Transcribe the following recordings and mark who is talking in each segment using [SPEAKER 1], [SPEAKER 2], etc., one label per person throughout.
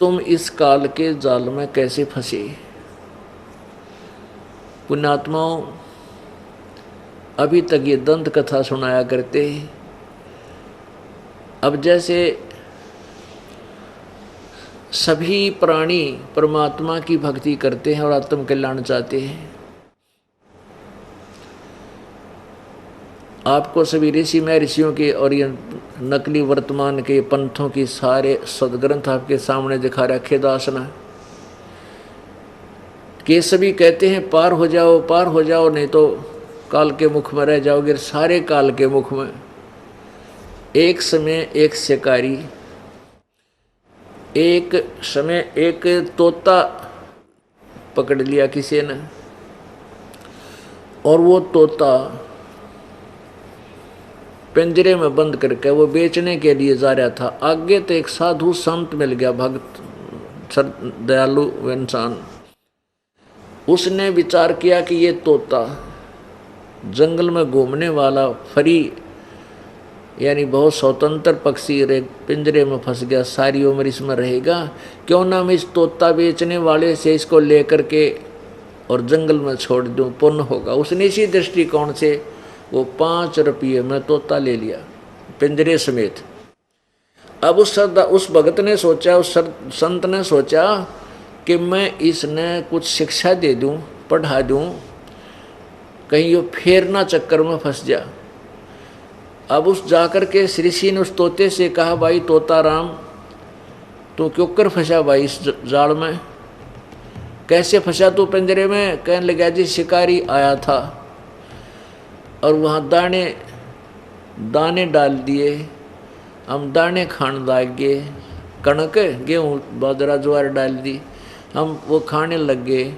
[SPEAKER 1] तुम इस काल के जाल में कैसे फंसे। पुण्यात्माओं, अभी तक ये दंत कथा सुनाया करते। अब जैसे सभी प्राणी परमात्मा की भक्ति करते हैं और आत्म कल्याण चाहते हैं, आपको सभी ऋषि में ऋषियों के और ये नकली वर्तमान के पंथों की सारे सदग्रंथ आपके सामने दिखा रखे दास ने कि सभी कहते हैं पार हो जाओ नहीं तो काल के मुख में रह जाओगे। सारे काल के मुख में एक समय एक शिकारी, एक समय एक तोता पकड़ लिया किसी ने, और वो तोता पिंजरे में बंद करके वो बेचने के लिए जा रहा था। आगे तो एक साधु संत मिल गया, भक्त दयालु इंसान। उसने विचार किया कि ये तोता जंगल में घूमने वाला फरी यानी बहुत स्वतंत्र पक्षी पिंजरे में फंस गया, सारी उम्र इसमें रहेगा, क्यों ना मैं इस तोता बेचने वाले से इसको लेकर के और जंगल में छोड़ दूं, पुण्य होगा। उसने इसी दृष्टिकोण से वो 5 रुपये में तोता ले लिया पिंजरे समेत। अब उस भगत ने सोचा, उस संत ने सोचा कि मैं इसने कुछ शिक्षा दे दूं, पढ़ा दूं, कहीं ये फेरना चक्कर में फंस जा। अब उस जाकर के ऋषि ने उस तोते से कहा, भाई तोता राम, तू क्यों कर फंसा भाई इस जाल में, कैसे फंसा तू पिंजरे में। कहने लगा, जी शिकारी आया था और वहाँ दाने डाल दिए, हम दाने खाने लग गए, कणक गेहूँ बाजरा ज्वार डाल दी, हम वो खाने लग गए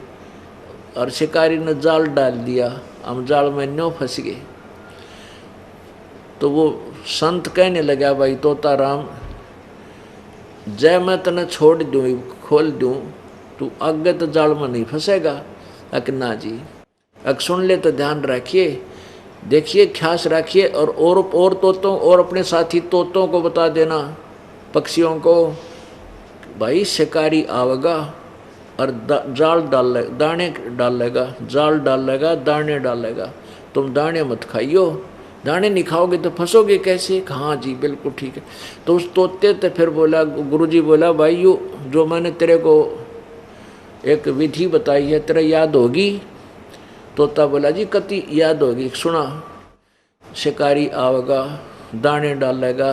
[SPEAKER 1] और शिकारी ने जाल डाल दिया, हम जाल में न्यों फंस गए। तो वो संत कहने लगा, भाई तोता राम, जय मैं तने छोड़ दूँ, खोल दूँ, तू आगे तो जाल में नहीं फंसेगा। अक ना जी, अक सुन ले तो ध्यान रखिए, देखिए, ख्यास रखिए, और तोतों और अपने साथी तोतों को बता देना, पक्षियों को, भाई शिकारी आवेगा और दाने डालेगा, जाल डालेगा, दाने डालेगा, तुम दाने मत खाइयो, दाने नहीं खाओगे तो फंसोगे कैसे। हाँ जी बिल्कुल ठीक है। तो उस तोते तो फिर बोला, गुरुजी बोला, भाई यो जो मैंने तेरे को एक विधि बताई है तेरा याद होगी। तोता बोला, जी कति याद होगी, सुना। शिकारी आवेगा, दाने डालेगा,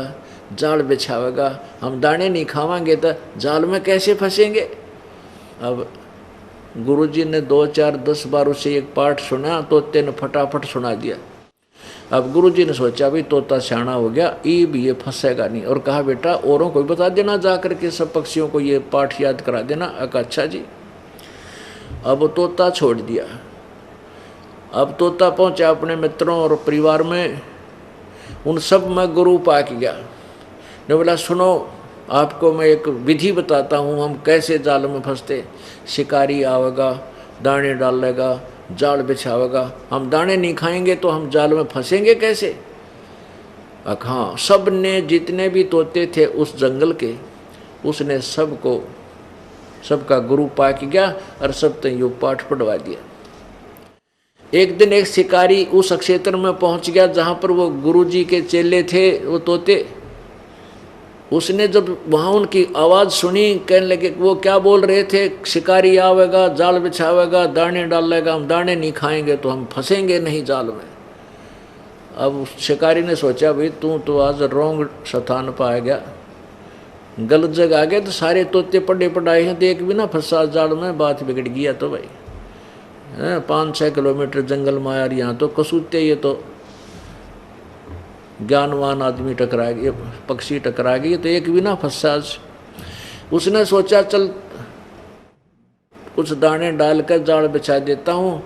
[SPEAKER 1] जाल बिछावेगा, हम दाने नहीं खावांगे तो जाल में कैसे फंसेंगे। अब गुरुजी ने 2, 4, 10 बार उसे एक पाठ सुना, तोते ने फटाफट सुना दिया। अब गुरुजी ने सोचा, भाई तोता सियाना हो गया, ये फंसेगा नहीं, और कहा, बेटा औरों को बता देना, जा करके सब पक्षियों को ये पाठ याद करा देना। अच्छा जी। अब तोता छोड़ दिया। अब तोता पहुंचा अपने मित्रों और परिवार में, उन सब में गुरु पाक गया। ने बोला, सुनो, आपको मैं एक विधि बताता हूँ, हम कैसे जाल में फंसते। शिकारी आवेगा, दाने डालेगा, जाल बिछावेगा, हम दाने नहीं खाएंगे तो हम जाल में फंसेंगे कैसे। हाँ, सब ने, जितने भी तोते थे उस जंगल के, उसने सबका गुरु पाक गया और सब तो यो पाठ पढ़वा दिया। एक दिन एक शिकारी उस क्षेत्र में पहुंच गया जहां पर वो गुरुजी के चेले थे, वो तोते। उसने जब वहां उनकी आवाज सुनी, कहने लगे, वो क्या बोल रहे थे, शिकारी आवेगा, जाल बिछावेगा, दाने डालेगा, हम दाने नहीं खाएंगे तो हम फंसेंगे नहीं जाल में। अब शिकारी ने सोचा, भाई तू तो आज रोंग स्थान पर आ गया, गलत जगह आ गया, तो सारे तोते पढ़े पढ़ाए हैं, तो एक भी ना फंसा जाल में, बात बिगड़ गया। तो भाई 5-6 किलोमीटर जंगल में आया, यहाँ तो कसूते, ये तो ज्ञानवान आदमी टकरा गए, पक्षी टकरा गए, तो एक भी ना फंसा। उसने सोचा, चल कुछ दाने डालकर जाल बिछा देता हूँ,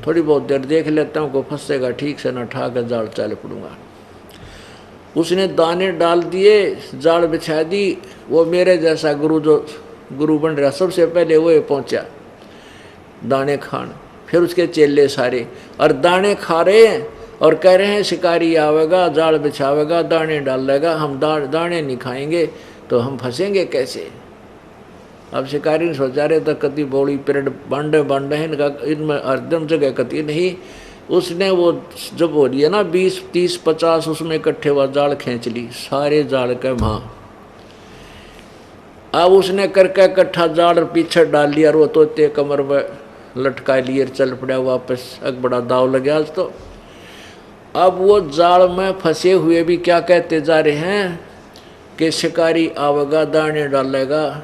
[SPEAKER 1] थोड़ी बहुत देर देख लेता हूँ, को फंसेगा ठीक से, न ठाकर जाल चाल पड़ूंगा। उसने दाने डाल दिए, जाल बिछा दी। वो मेरे जैसा गुरु बन रहा, सबसे पहले वो पहुंचा दाने खान, फिर उसके चेले सारे, और दाने खा रहे हैं और कह रहे हैं, शिकारी आवेगा, जाल बिछावेगा, दाने डालेगा, हम दाने नहीं खाएंगे तो हम फंसेंगे कैसे। अब शिकारी ने सोचा रहे तो कति बौड़ी पीरियड बांडे है इनका, इनमें हरदम जगह कति नहीं। उसने वो जब हो रही है ना 20, 30, 50 उसमें इकट्ठे हुआ जाल खींच ली सारे जाल के वहाँ। अब उसने करके इकट्ठा जाल पीछे डाल लिया और वो तोते कमर में लटका लिए चल पड़ा वापस। एक बड़ा दाव लग गया आज तो। अब वो जाल में फंसे हुए भी क्या कहते जा रहे हैं कि शिकारी आवेगा दाने डालेगा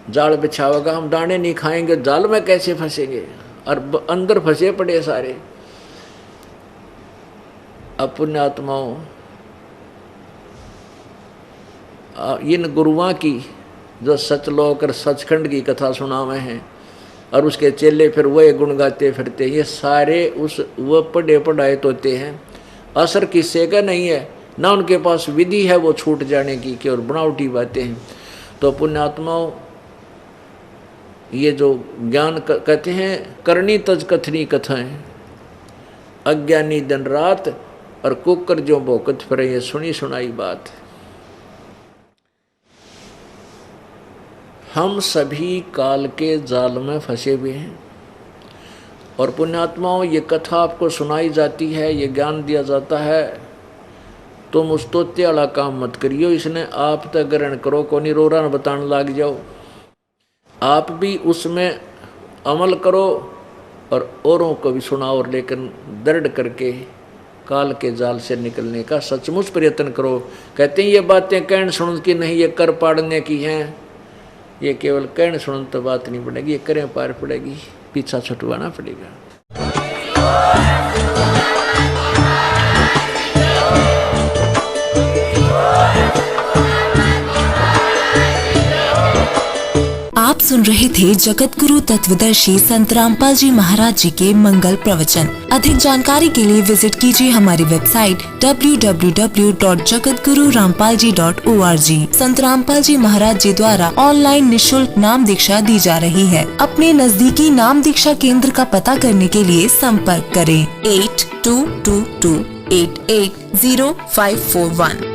[SPEAKER 1] जाल बिछावेगा, हम दाने नहीं खाएंगे जाल में कैसे फंसेंगे, और अंदर फंसे पड़े सारे। अब पुण्यात्माओं इन गुरुओं की जो सचलोक और सचखंड की कथा सुनावे हैं और उसके चेले फिर वही गुण गाते फिरते, ये सारे उस वो पढ़े पढ़ाए तोते हैं, असर किस्से का नहीं है, ना उनके पास विधि है वो छूट जाने की कि और बनावटी बातें हैं। तो पुण्यात्माओं ये जो ज्ञान कहते हैं करनी तज कथनी कथाएं, अज्ञानी दिन रात और कुकर जो भोकत फिरे, ये सुनी सुनाई बात। हम सभी काल के जाल में फंसे हुए हैं और पुण्यात्माओं ये कथा आपको सुनाई जाती है, ये ज्ञान दिया जाता है, तुम उस तोते वाला काम मत करियो, इसने आप तक ग्रहण करो, को नहीं रोरा न बताने लग जाओ। आप भी उसमें अमल करो और औरों को भी सुनाओ, और लेकिन दृढ़ करके काल के जाल से निकलने का सचमुच प्रयत्न करो। कहते हैं ये बातें कहने सुन की नहीं, ये कर पाड़ने की हैं, ये केवल कहने सुन तो बात नहीं पड़ेगी, ये करें पार पड़ेगी, पीछा छुटवाना पड़ेगा।
[SPEAKER 2] आप सुन रहे थे जगत गुरु तत्वदर्शी संत रामपाल जी महाराज जी के मंगल प्रवचन। अधिक जानकारी के लिए विजिट कीजिए हमारी वेबसाइट www.jagatgururampalji.org। संत रामपाल जी महाराज जी द्वारा ऑनलाइन निशुल्क नाम दीक्षा दी जा रही है। अपने नजदीकी नाम दीक्षा केंद्र का पता करने के लिए संपर्क करें 8222880541।